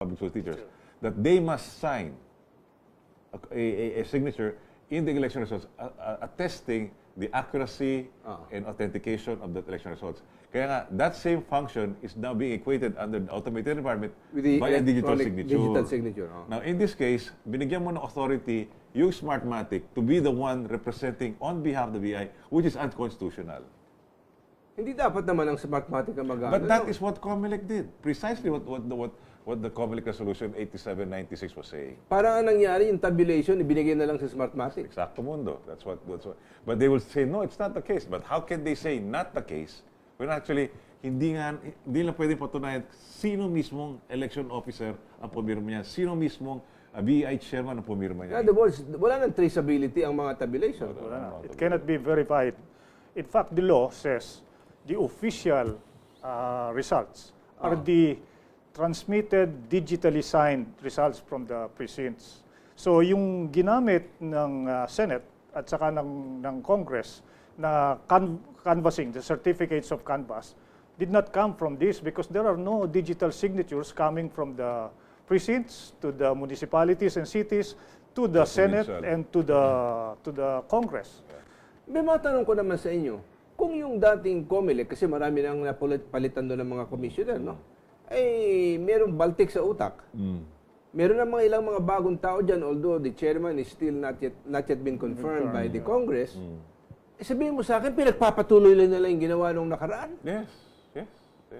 public school teachers, that they must sign a signature in the election results attesting the accuracy and authentication of the election results. Kaya nga, that same function is now being equated under the automated environment by a digital signature. Now, in this case, binigyan mo ng authority yung Smartmatic to be the one representing on behalf of the BI, which is unconstitutional. Hindi dapat naman ang Smartmatic ang mag-ano. But that is what COMELEC did. Precisely what the COMELEC Resolution 8796 was saying. Parang ang nangyari, yung tabulation, ibinigay na lang sa Smartmatic. Exacto mundo. That's what. But they will say, no, it's not the case. But how can they say not the case when actually hindi lang pwedeng patunayan sino mismong election officer ang pumirma niya, sino mismong BI chairman ang pumirma niya. In other words, wala nang traceability ang mga tabulation. It cannot be verified. In fact, the law says the official results are the transmitted digitally signed results from the precincts. So yung ginamit ng Senate at saka ng Congress na canvassing, the certificates of canvass, did not come from this because there are no digital signatures coming from the precincts to the municipalities and cities to the Senate and to the Congress. May matanong ko naman sa inyo, kung yung dating COMELEC, kasi marami nang napalitan doon ng mga commissioner, no? Ay merong baltik sa utak. Meron na ilang mga bagong tao dyan, although the chairman is still not yet been confirmed by the Congress. Sabihin mo sa akin, pinagpapatuloy lang nila yung ginawa nung nakaraan? Yes.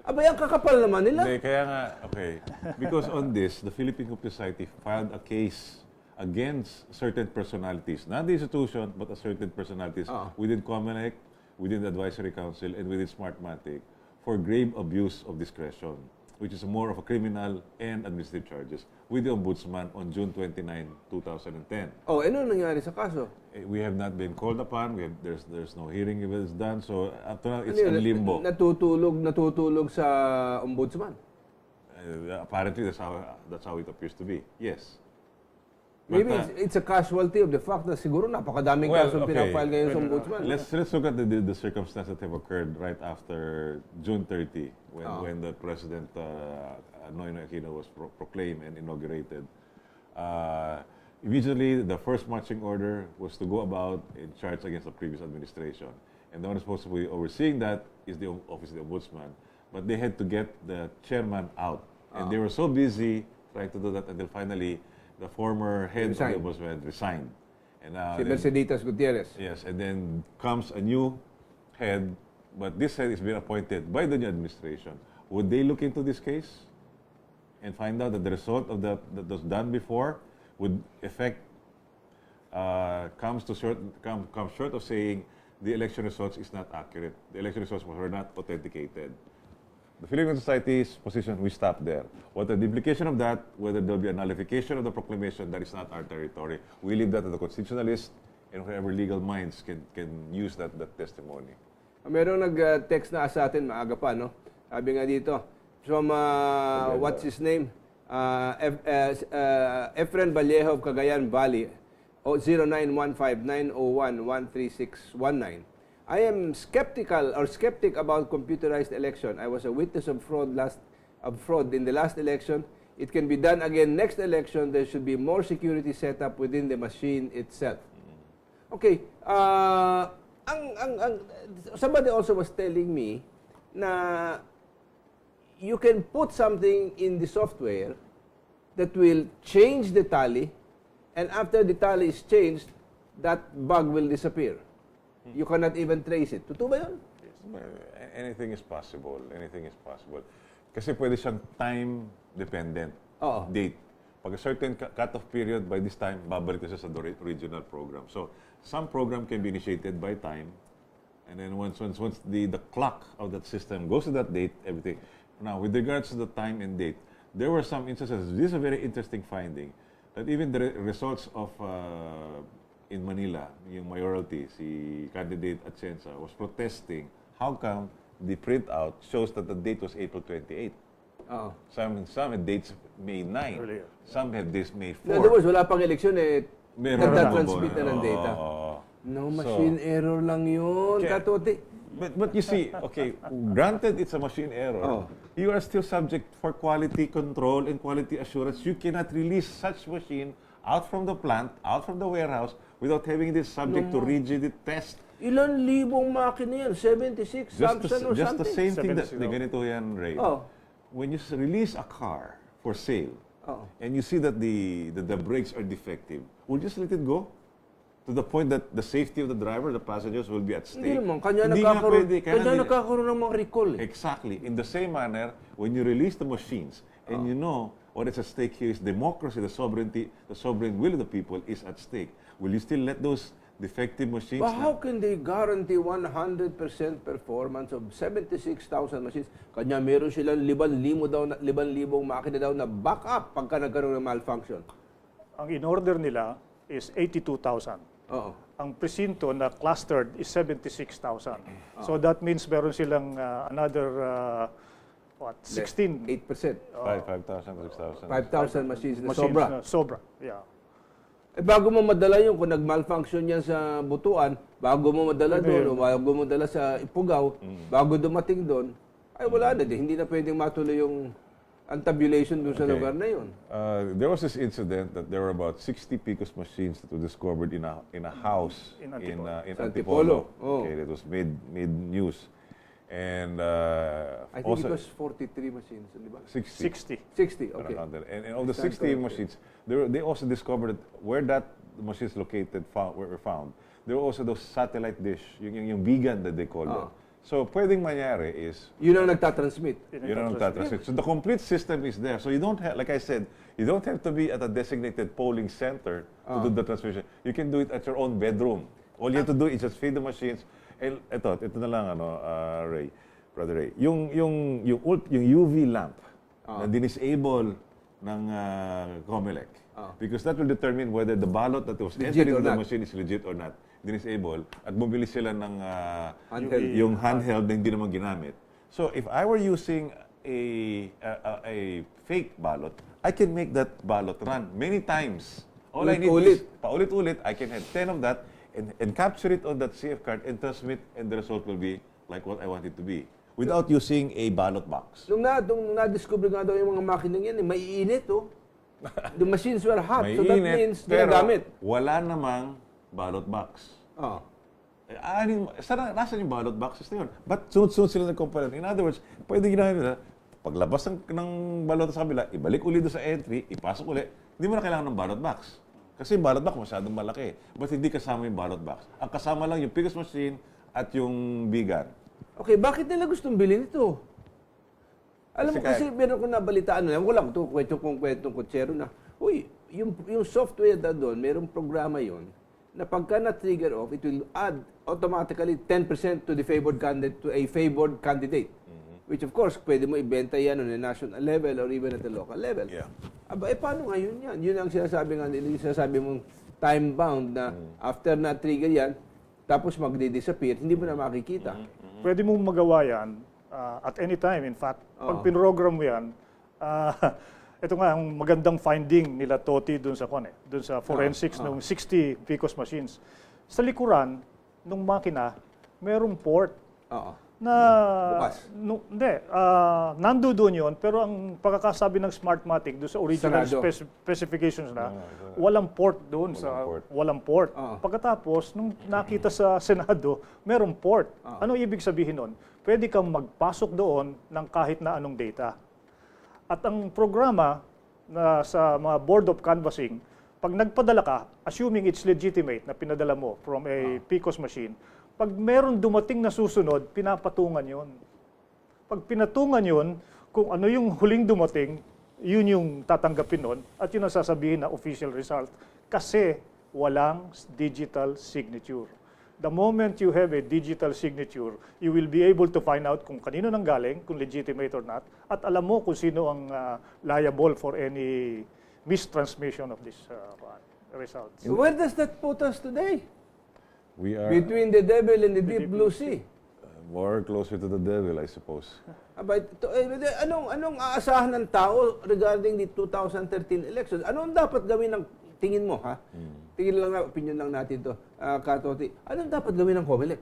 Abay, ang kakapal naman nila. Hindi, kaya nga, okay. Because on this, the Philippine Communist Society filed a case against certain personalities, not the institution, but a certain personalities within COMELEC, within the Advisory Council, and within Smartmatic for grave abuse of discretion, which is more of a criminal and administrative charges, with the Ombudsman on June 29, 2010. Oh, ano nangyari sa kaso? We have not been called upon. There's no hearing if it's done. So up to now, it's in limbo. Natutulog sa Ombudsman? Apparently, that's how it appears to be. Yes. Maybe it's a casualty of the fact na siguro napakadaming kasong pinafile ngayon sa Ombudsman. Let's look at the circumstances that have occurred right after June 30, when the President Noynoy Aquino was proclaimed and inaugurated. Immediately, the first marching order was to go about in charge against the previous administration. And the one supposed to be overseeing that is the Office of the Ombudsman. But they had to get the chairman out. And they were so busy trying to do that until finally the former head of the Ombudsman resigned. And now, si Merceditas Gutierrez. Yes, and then comes a new head, but this head is being appointed by the new administration. Would they look into this case and find out that the result of that was done before would comes short of saying the election results is not accurate. The election results were not authenticated. The Philippine Society's position, we stop there. What the implication of that, whether there will be a nullification of the proclamation, that is not our territory. We leave that to the constitutionalists and whoever legal minds can use that testimony. Merong nag-text na sa atin, maaga pa, no? Sabi nga dito, from, what's his name? Efren Vallejo of Cagayan Valley, 0915-901-13619. I am skeptic about computerized election. I was a witness of fraud in the last election. It can be done again next election. There should be more security set up within the machine itself. Okay. Somebody also was telling me na you can put something in the software that will change the tally, and after the tally is changed, that bug will disappear. You cannot even trace it. Totoo ba yun? Yes. Anything is possible. Anything is possible. Kasi pwede siyang time-dependent date. Pag a certain cut-off period, by this time, babalik na siya sa original program. So, some program can be initiated by time, and then once the clock of that system goes to that date, everything. Now, with regards to the time and date, there were some instances, this is a very interesting finding, that even the results of in Manila, yung mayoralty, si candidate Atienza was protesting how come the printout shows that the date was April 28. Some had dates May 9. Earlier. Some had dates May 4. In other words, wala pang eleksyon nagtatransmit na ng data. No, machine error lang yun. But you see, okay, granted it's a machine error, you are still subject for quality control and quality assurance. You cannot release such machine out from the plant, out from the warehouse, without having this subject to rigid test. Ilan libong makina yan? 76, Samsung or Just the something? same thing that 70. the ganito yan, Ray. When you release a car for sale, and you see that the brakes are defective, we'll just let it go to the point that the safety of the driver, the passengers will be at stake. Hindi naman. Kanya Hindi nga pwede. nagkakaroon ng mga recall. Exactly. In the same manner, when you release the machines, and you know what is at stake here is democracy, the sovereignty, the sovereign will of the people is at stake. Will you still let those defective machines? But how can they guarantee 100% performance of 76,000 machines? Kanya meron silang 5,000 makina daw na backup pagka nagkaroon ng malfunction. Ang in-order nila is 82,000. Ang presinto na clustered is 76,000. So that means meron silang another 16 8%. 5,000, 6,000. 5,000 machines na machines sobra. na sobra. Yeah. Bago mo madala yun, kung nag-malfunction yan sa butuan, bago mo madala doon, o bago mo madala sa Ipugaw, bago dumating doon, ay wala na, hindi na pwedeng matuloy yung antabulation doon sa lugar na yun. There was this incident that there were about 60 PCOS machines that were discovered in a house in Antipolo. Okay, that was made news. And I think it was 43 machines, di ba? 60. 60, okay. And of the 60 machines, they also discovered that where that machines located were found, there were also those satellite dish, yung vegan that they call it. So, pwedeng mangyari is... Yun ang nagtatransmit. So, the complete system is there. So, you don't have, like I said, you don't have to be at a designated polling center to do the transmission. You can do it at your own bedroom. All you have to do is just feed the machines. And ito na lang, Ray, Brother Ray. Yung UV lamp na dinisable ng COMELEC. Because that will determine whether the ballot that was entered into the machine is legit or not. Dinisable. At bumili sila ng yung handheld na hindi naman ginamit. So, if I were using a fake ballot, I can make that ballot run many times. All I need is paulit-ulit. I can have 10 of that and capture it on that CF card and transmit, and the result will be like what I want it to be without using a ballot box. Nung na-discover nga daw yung mga makinang yan, maiinit, The machines were hot, so that means ginagamit. Wala namang ballot box. Nasaan yung ballot boxes na yun? But sunod-sunod sila nag-compile. In other words, pwede ginamit nila, paglabas ng ballot sa kabila, ibalik ulit sa entry, ipasok ulit, hindi mo na kailangan ng ballot box. Kasi yung ballot box masyadong malaki. But hindi kasama yung ballot box. Ang kasama lang yung PCOS machine at yung vegan. Okay, bakit nila gustong bilhin ito? Alam mo kasi meron ko nabalitaan na, wala ko kwentong kutsero na, yung software na doon, merong programa yon na pagka na-trigger off, it will add automatically 10% to the favored candidate, to a favored candidate. Which of course, pwede mo ibenta yan on a national level or even at the local level. Yeah. Paano ngayon yan? Yun ang sinasabi nga nila, yung sinasabi mong time-bound na after na-trigger yan, tapos magdi-disappear, hindi mo na makikita. Pwede mong magawa yan at any time. In fact, pag pinrogram mo yan, ito nga ang magandang finding nila Toti dun sa forensics ng 60 PCOS machines. Sa likuran ng makina, merong port na bukas. Nando doon yun, pero ang pagkakasabi ng Smartmatic doon sa original specifications na, walang port doon. Walang port. Pagkatapos, nung nakita sa Senado, merong port. Ano ibig sabihin nun? Pwede kang magpasok doon ng kahit na anong data. At ang programa na sa mga board of canvassing, pag nagpadala ka, assuming it's legitimate na pinadala mo from a PCOS machine, pag meron dumating na susunod, pinapatungan yon. Pag pinatungan yon, kung ano yung huling dumating, yun yung tatanggapin nun at yun ang sasabihin na official result. Kasi walang digital signature. The moment you have a digital signature, you will be able to find out kung kanino nang galing, kung legitimate or not, at alam mo kung sino ang liable for any mistransmission of these results. So where does that put us today? We are between the devil and the deep blue sea. More closer to the devil, I suppose. Anong aasahan ng tao regarding the 2013 elections? Anong dapat gawin ng tingin mo, ha? Tingin lang na, opinion lang natin to, Katoti. Anong dapat gawin ng COMELEC?